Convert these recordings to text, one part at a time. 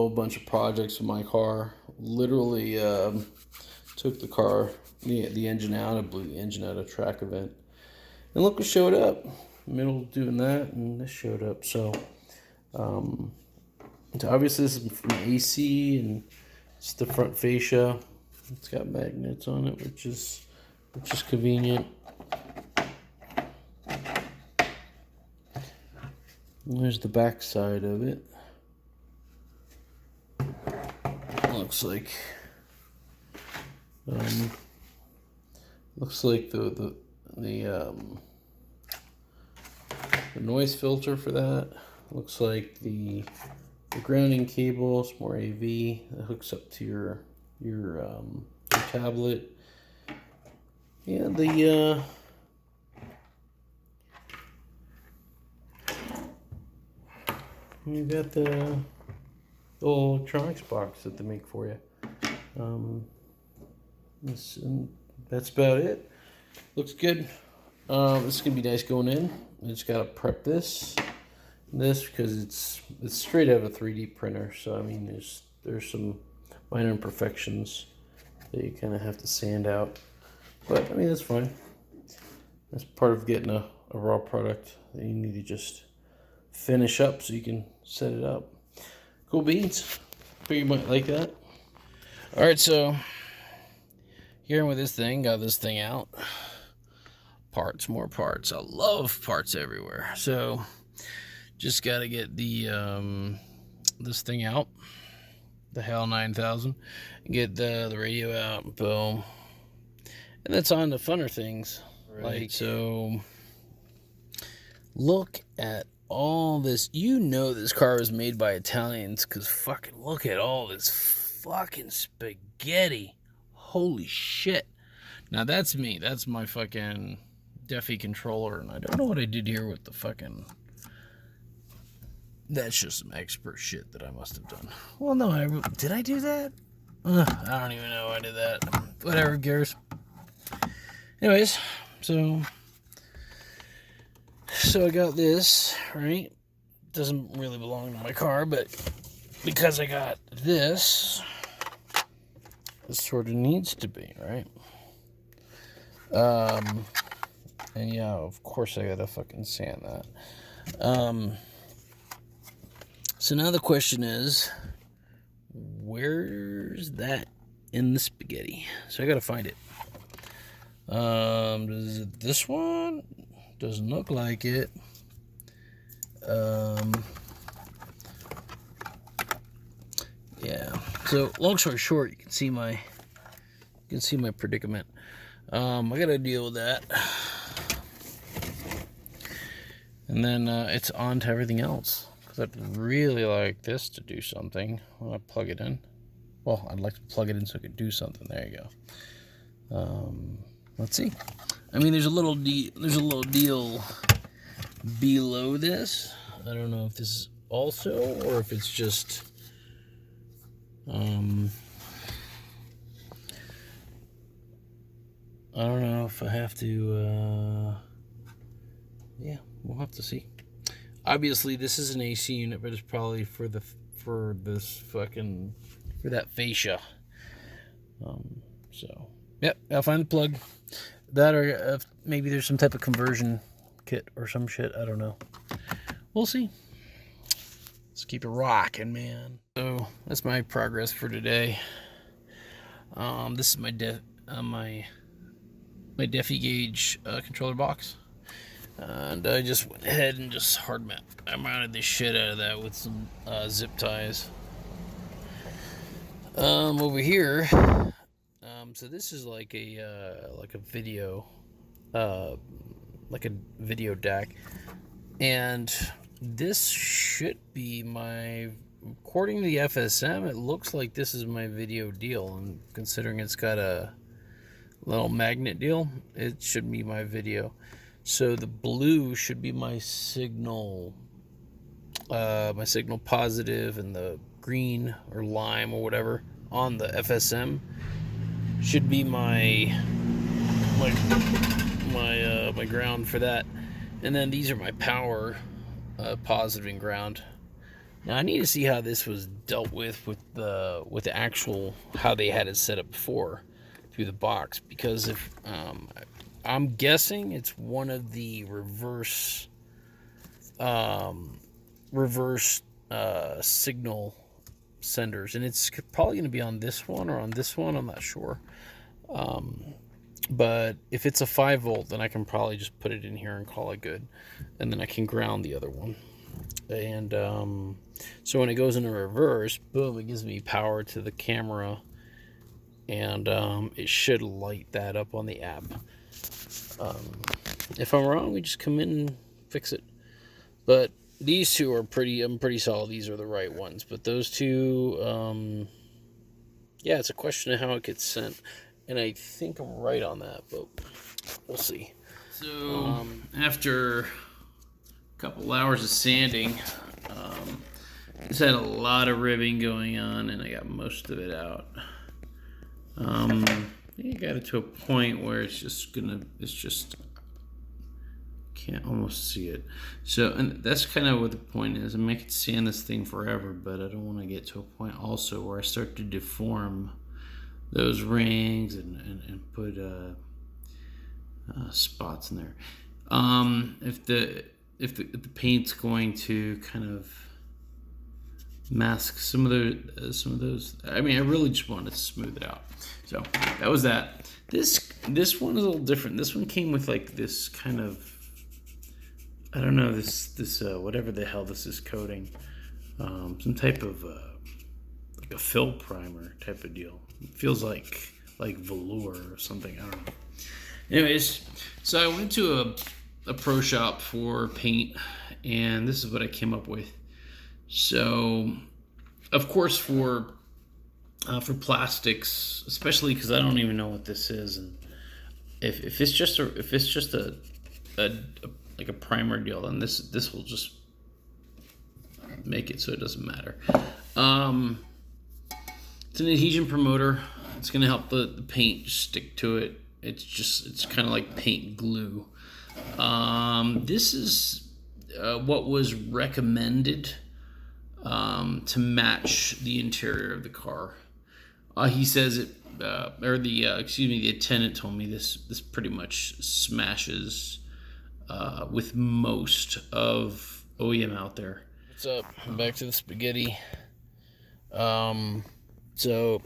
whole bunch of projects with my car. Literally took the car, the engine out. I blew the engine at a track event. And look what showed up. Middle doing that, and this showed up. So, obviously this is from AC, and it's the front fascia. It's got magnets on it, which is convenient. And there's the back side of it. Looks like the noise filter for that. Looks like the grounding cable, some more AV that hooks up to your tablet. Yeah, you got the little electronics box that they make for you. That's about it. Looks good. This is gonna be nice going in. I just gotta prep this because it's straight out of a 3D printer. So I mean, there's some minor imperfections that you kind of have to sand out, but I mean that's fine. That's part of getting a raw product that you need to just finish up so you can set it up. Cool beans. Figure you might like that. All right, so here with this thing, got this thing out. Parts, more parts. I love parts everywhere. So just got to get the this thing out, the HAL 9000, get the radio out. Boom. And that's on the funner things. Right. Like, so look at all this. You know this car was made by Italians, because fucking look at all this fucking spaghetti. Holy shit. Now that's me. That's my fucking Defi controller, and I don't know what I did here with the fucking... That's just some expert shit that I must have done. Well, no, did I do that? I don't even know I did that. Whatever, cares. Anyways, so I got this, right? Doesn't really belong to my car, but because I got this, it sort of needs to be, right? And yeah, of course I gotta fucking sand that. So now the question is, where's that in the spaghetti? So I gotta find it. Is it this one? Doesn't look like it. Yeah. So long story short, you can see my predicament. I gotta deal with that, and then it's on to everything else. Because I'd really like this to do something when I plug it in. Well, I'd like to plug it in so it could do something. There you go. Let's see. I mean, there's a little deal below this. I don't know if this is also, or if it's just I don't know if I have to yeah, we'll have to see. Obviously this is an AC unit, but it's probably for that fascia. So yep, I'll find the plug. That, or maybe there's some type of conversion kit or some shit. I don't know. We'll see. Let's keep it rocking, man. So that's my progress for today. This is my my Defi gauge controller box, and I just went ahead and just I mounted this shit out of that with some zip ties. Over here, so this is like a video, like a video DAC, and this should be my, according to the FSM, it looks like this is my video deal, and considering it's got a little magnet deal, it should be my video. So the blue should be my signal positive, and the green or lime or whatever on the FSM should be my ground for that. And then these are my power, positive and ground. Now I need to see how this was dealt with the actual how they had it set up before through the box, because if I'm guessing it's one of the reverse signal senders, and it's probably going to be on this one or on this one. I'm not sure. But if it's a 5-volt, then I can probably just put it in here and call it good, and then I can ground the other one. And so when it goes into reverse, boom, it gives me power to the camera, and it should light that up on the app. If I'm wrong, we just come in and fix it. But these two are I'm pretty solid. These are the right ones. But those two, yeah, it's a question of how it gets sent. And I think I'm right on that, but we'll see. So after a couple hours of sanding, just had a lot of ribbing going on, and I got most of it out. I think I got it to a point where it's just can't almost see it. So, and that's kind of what the point is. I mean, I could sand this thing forever, but I don't want to get to a point also where I start to deform those rings and put spots in there. If the paint's going to kind of mask some of those, I mean, I really just wanted to smooth it out. So that was that. This one is a little different. This one came with like this kind of, I don't know, this whatever the hell this is coating, some type of like a fill primer type of deal. It feels like velour or something. I don't know. Anyways, so I went to a pro shop for paint, and this is what I came up with. So, of course, for plastics, especially because I don't even know what this is, and if it's just a like a primer deal, then this will just make it so it doesn't matter. It's an adhesion promoter. It's going to help the paint stick to it. It's kind of like paint glue. This is what was recommended to match the interior of the car. He says it, the attendant told me this pretty much smashes with most of OEM out there. What's up? Back to the spaghetti. So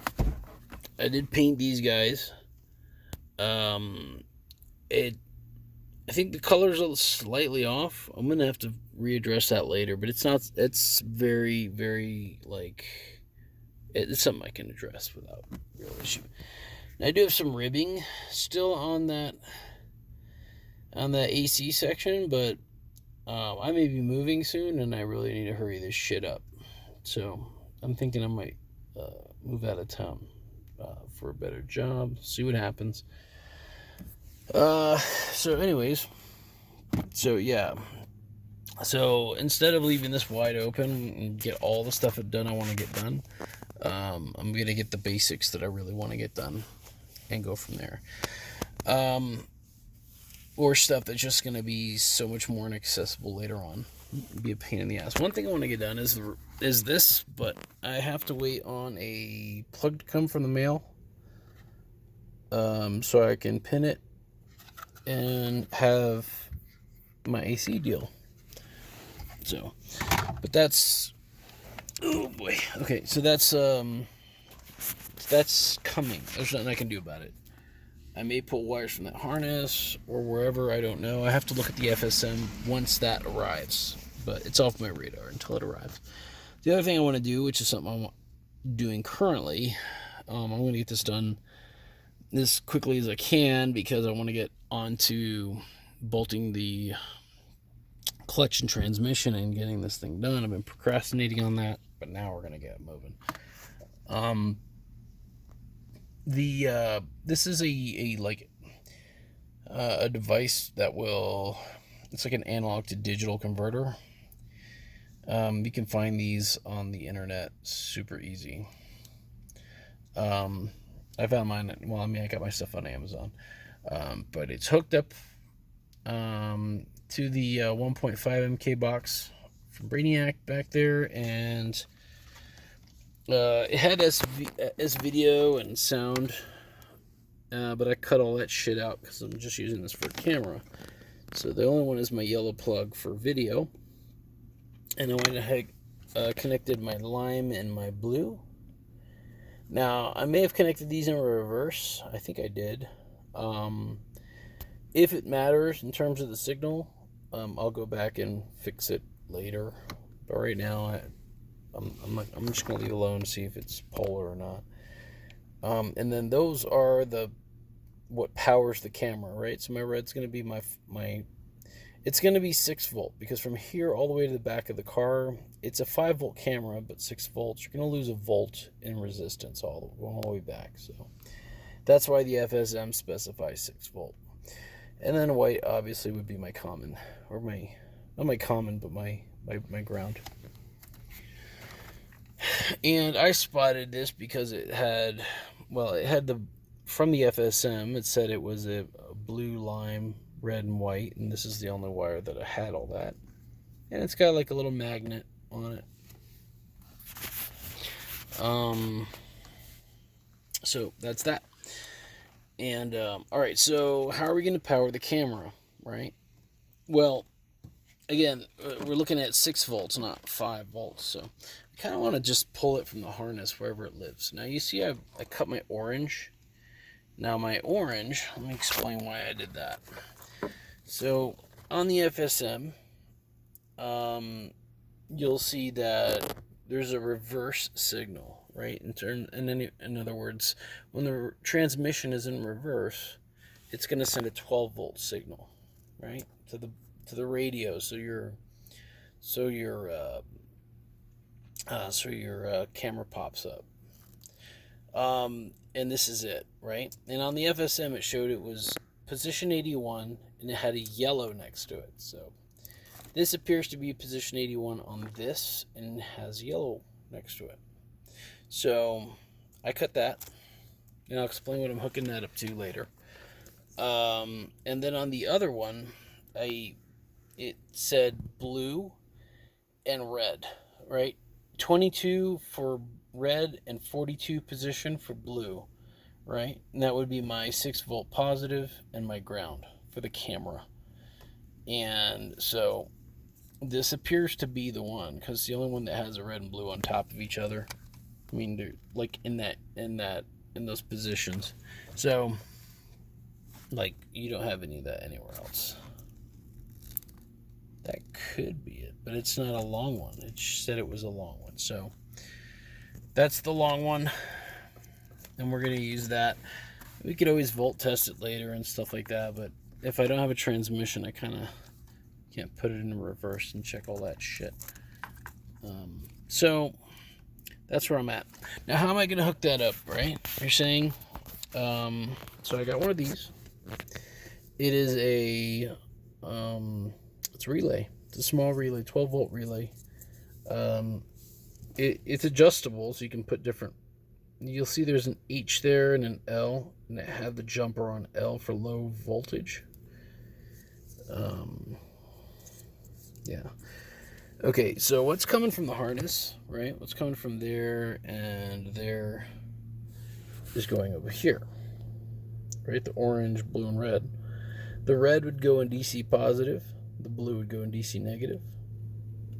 I did paint these guys. I think the color's a little slightly off. I'm gonna have to readdress that later, but it's not. It's very, very like it's something I can address without real issue. And I do have some ribbing still on that AC section, but I may be moving soon, and I really need to hurry this shit up. So I'm thinking I might move out of town for a better job. See what happens. So anyways, so yeah. So instead of leaving this wide open and get all the stuff done I want to get done, I'm going to get the basics that I really want to get done and go from there. Or stuff that's just going to be so much more inaccessible later on. Be a pain in the ass. One thing I want to get done is this, but I have to wait on a plug to come from the mail, so I can pin it and have my AC deal. So, but that's, oh boy. Okay, so that's coming. There's nothing I can do about it. I may pull wires from that harness or wherever, I don't know. I have to look at the FSM once that arrives, but it's off my radar until it arrives. The other thing I want to do, which is something I'm doing currently, I'm going to get this done as quickly as I can because I want to get onto bolting the clutch and transmission and getting this thing done. I've been procrastinating on that, but now we're going to get moving. This is a device that it's like an analog to digital converter. You can find these on the internet super easy. I found mine, I got my stuff on Amazon. But it's hooked up to the 1.5 MK box from Brainiac back there, and it had S video and sound, but I cut all that shit out because I'm just using this for a camera. So the only one is my yellow plug for video, and I went ahead connected my lime and my blue. Now I may have connected these in reverse. I think I did. If it matters in terms of the signal, I'll go back and fix it later. But right now, I'm just gonna leave it alone and see if it's polar or not. And then those are what powers the camera, right? So my red's gonna be it's gonna be 6 volt, because from here all the way to the back of the car, it's a 5 volt camera, but 6 volts. You're gonna lose a volt in resistance all the way back. So that's why the FSM specifies 6 volt. And then white obviously would be my common, or not my common, but my ground. And I spotted this because it had from the FSM, it said it was a blue, lime, red, and white, and this is the only wire that had all that. And it's got like a little magnet on it. So that's that. And all right, so how are we going to power the camera, right? Well, again, we're looking at 6 volts, not 5 volts. So I kind of want to just pull it from the harness wherever it lives. Now you see I cut my orange. Now my orange, let me explain why I did that. So on the FSM, you'll see that there's a reverse signal, right? In other words, when the transmission is in reverse, it's going to send a 12 volt signal, right, to the radio. So your camera pops up. And this is it, right? And on the FSM, it showed it was position 81, and it had a yellow next to it. So this appears to be position 81 on this, and has yellow next to it. So I cut that, and I'll explain what I'm hooking that up to later. And then on the other one, it said blue and red, right? 22 for red and 42 position for blue, right? And that would be my 6 volt positive and my ground for the camera. And so this appears to be the one, because it's the only one that has a red and blue on top of each other. I mean, they're like in those positions. So like, you don't have any of that anywhere else. That could be it, but it's not a long one. It said it was a long one. So that's the long one, and we're going to use that. We could always volt test it later and stuff like that, but if I don't have a transmission, I kind of can't put it in reverse and check all that shit. So that's where I'm at. Now, how am I going to hook that up, right? You're saying, so I got one of these. It is it's a relay. It's a small relay, 12 volt relay. It's adjustable, so you can put different. You'll see there's an H there and an L, and it had the jumper on L for low voltage. Yeah. Okay, so what's coming from the harness, right? What's coming from there and there is going over here, right? The orange, blue, and red. The red would go in DC positive. The blue would go in DC negative.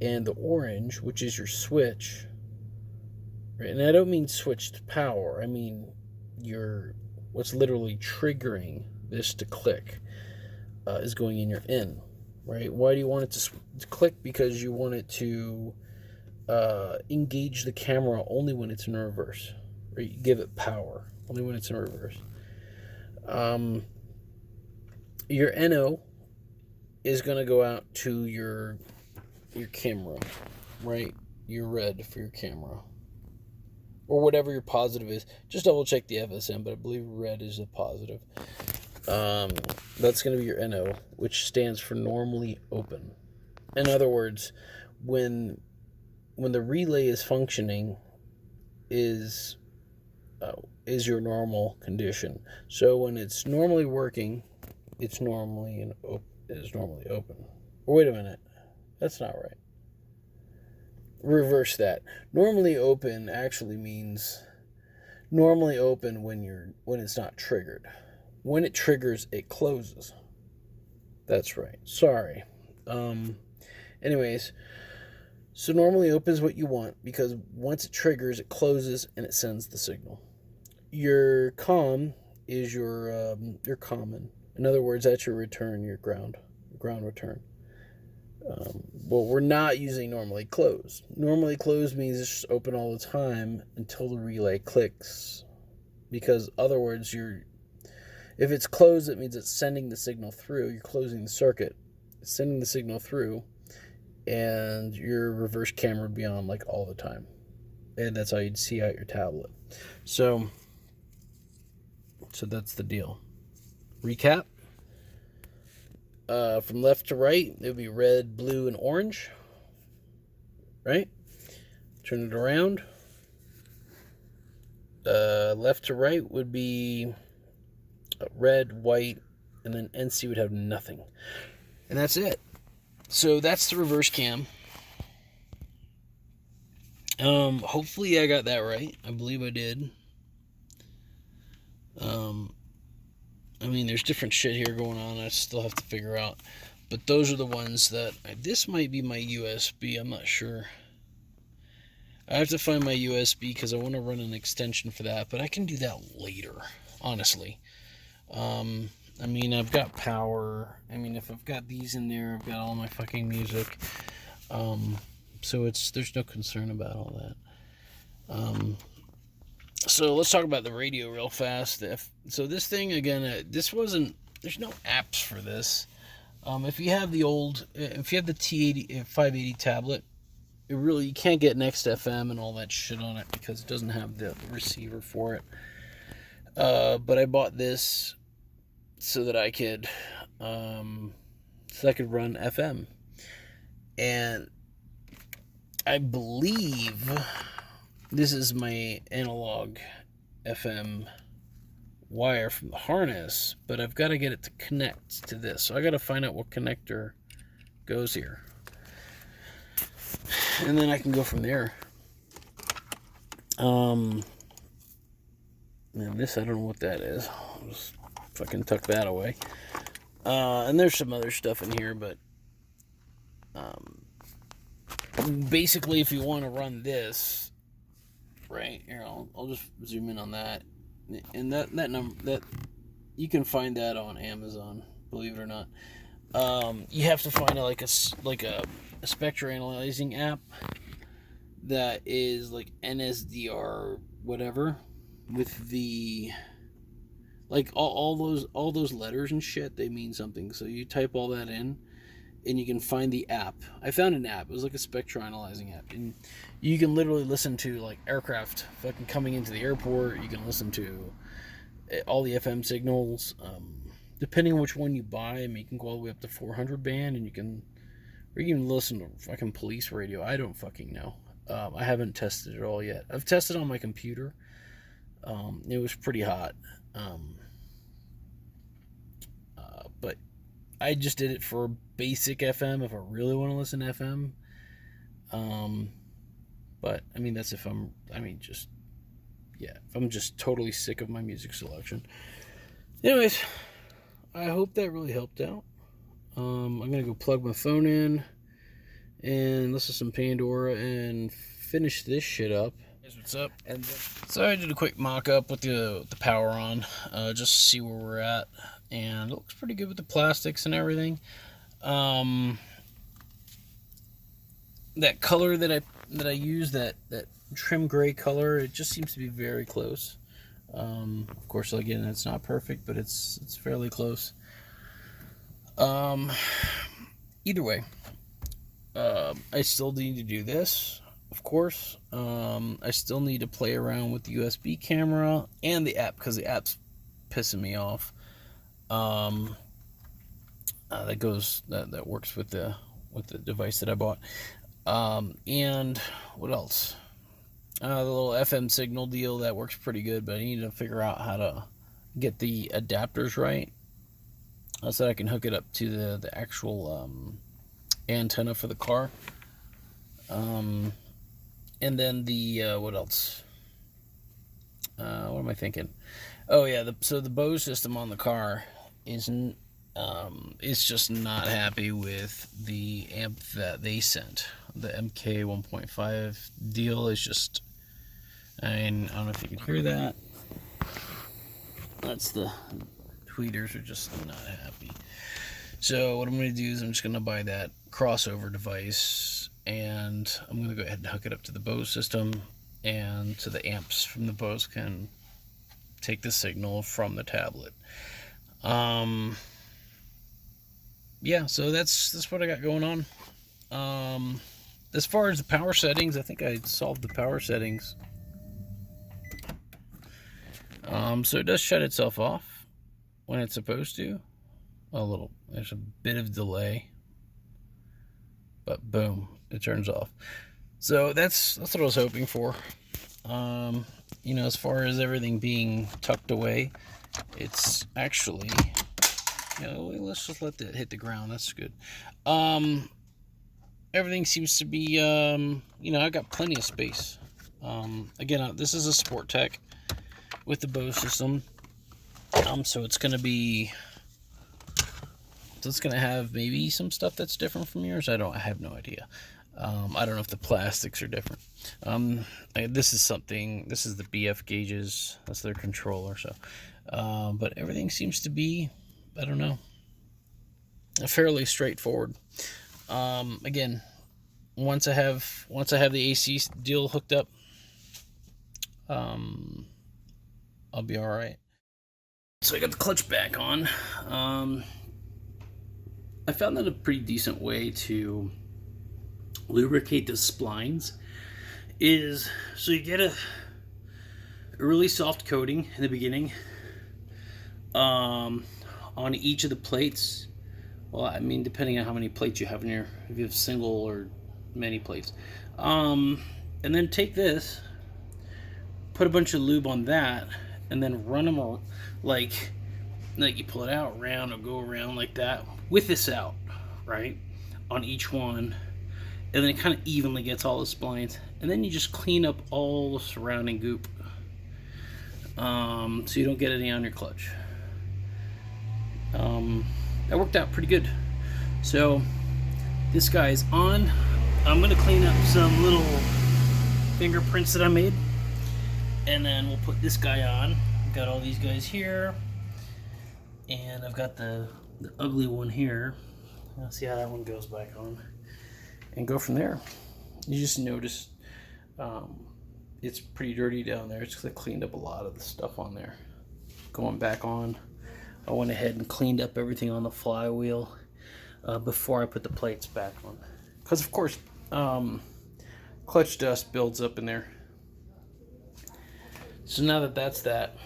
And the orange, which is your switch, right? And I don't mean switch to power. I mean what's literally triggering this to click is going in your in, right? Why do you want it to click? Because you want it to engage the camera only when it's in reverse, right? You give it power only when it's in reverse. Your NO is going to go out to your camera, right? Your red for your camera, or whatever your positive is. Just double check the FSM, but I believe red is a positive. That's going to be your NO, which stands for normally open. In other words, when the relay is functioning, is your normal condition. So when it's normally working, it's normally open. Or wait a minute, that's not right. reverse that. Normally open actually means normally open when it's not triggered. When it triggers, it closes. That's right. Sorry. Anyways, so normally open is what you want because once it triggers, it closes and it sends the signal. Your COM is your common. In other words, that's your return, your ground return. Well, we're not using normally closed. Normally closed means it's just open all the time until the relay clicks. Because other words, if it's closed, it means it's sending the signal through. You're closing the circuit, it's sending the signal through, and your reverse camera would be on like all the time. And that's how you'd see out your tablet. So that's the deal. Recap. From left to right, it would be red, blue, and orange. Right? Turn it around. Left to right would be red, white, and then NC would have nothing. And that's it. So that's the reverse cam. Hopefully I got that right. I believe I did. I mean, there's different shit here going on I still have to figure out. But those are the ones that... This might be my USB. I'm not sure. I have to find my USB because I want to run an extension for that. But I can do that later, honestly. I mean, I've got power. I mean, if I've got these in there, I've got all my fucking music. So there's no concern about all that. So let's talk about the radio real fast. So this thing, again, there's no apps for this. If you have the T80, 580 tablet, you can't get Next FM and all that shit on it because it doesn't have the receiver for it. But I bought this so that I could run FM. And I believe this is my analog FM wire from the harness, but I've got to get it to connect to this. So I got to find out what connector goes here. And then I can go from there. And this, I don't know what that is. I'll just fucking tuck that away. And there's some other stuff in here, but basically if you want to run this, right here, I'll just zoom in on that, and that number, that you can find that on Amazon, believe it or not. You have to find like a spectrum analyzing app that is like NSDR whatever, with the like all those letters and shit, they mean something. So you type all that in and you can find the app. I found an app. It was like a spectrum analyzing app, and you can literally listen to like aircraft fucking coming into the airport. You can listen to all the FM signals. Depending on which one you buy, I mean, you can go all the way up to 400 band, and you can listen to fucking police radio. I don't fucking know. I haven't tested it all yet. I've tested on my computer. It was pretty hot. But I just did it for basic FM if I really want to listen to FM. But I mean, that's if I'm just totally sick of my music selection. Anyways, I hope that really helped out. I'm gonna go plug my phone in and listen to some Pandora and finish this shit up. Here's what's up. And so I did a quick mock-up with the power on, just to see where we're at, and it looks pretty good with the plastics and everything. That color that I use, that trim gray color, it just seems to be very close. Of course, again, it's not perfect, but it's fairly close. Either way, I still need to do this, of course. I still need to play around with the USB camera and the app, because the app's pissing me off. That works with the device that I bought. And what else? The little FM signal deal, that works pretty good, but I need to figure out how to get the adapters right, so that I can hook it up to the actual antenna for the car. And then the, what else? What am I thinking? Oh yeah, so the Bose system on the car isn't. It's just not happy with the amp that they sent. The MK 1.5 deal is just. I mean, I don't know if you can hear that. That's the tweeters are just not happy. So what I'm going to do is I'm just going to buy that crossover device, and I'm going to go ahead and hook it up to the Bose system, and to the amps from the Bose can take the signal from the tablet. Yeah, so that's what I got going on. As far as the power settings, I think I solved the power settings. So it does shut itself off when it's supposed to. There's a bit of delay, but boom, it turns off. So that's what I was hoping for. As far as everything being tucked away, it's actually, let's just let that hit the ground. That's good. Everything seems to be, I got plenty of space. Again, this is a Sport Tech with the Bose system. So it's going to have maybe some stuff that's different from yours. I have no idea. I don't know if the plastics are different. This is the BF gauges. That's their controller. So, but everything seems to be, I don't know, fairly straightforward. Again, once I have the AC deal hooked up, I'll be all right. So I got the clutch back on. I found that a pretty decent way to lubricate the splines is, so you get a really soft coating in the beginning on each of the plates. Well, I mean, depending on how many plates you have in here, if you have single or many plates. And then take this, put a bunch of lube on that, and then run them all, like you pull it out, round, or go around like that, with this out, right, on each one. And then it kind of evenly gets all the splines. And then you just clean up all the surrounding goop, so you don't get any on your clutch. That worked out pretty good. So this guy's on. I'm gonna clean up some little fingerprints that I made, and then we'll put this guy on. I've got all these guys here, and I've got the ugly one here. I'll see how that one goes back on, and go from there. You just notice it's pretty dirty down there. It's cleaned up a lot of the stuff on there. Going back on, I went ahead and cleaned up everything on the flywheel before I put the plates back on, because of course clutch dust builds up in there. So now that that's that,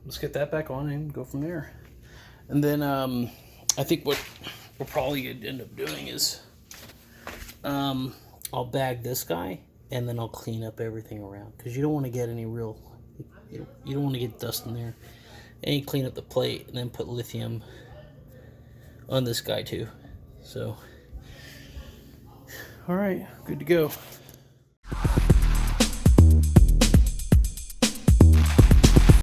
let's get that back on and go from there. And then I think what we're probably going to end up doing is I'll bag this guy, and then I'll clean up everything around, because you don't want to get any real, you don't want to get dust in there. And you clean up the plate, and then put lithium on this guy too. So, all right, good to go.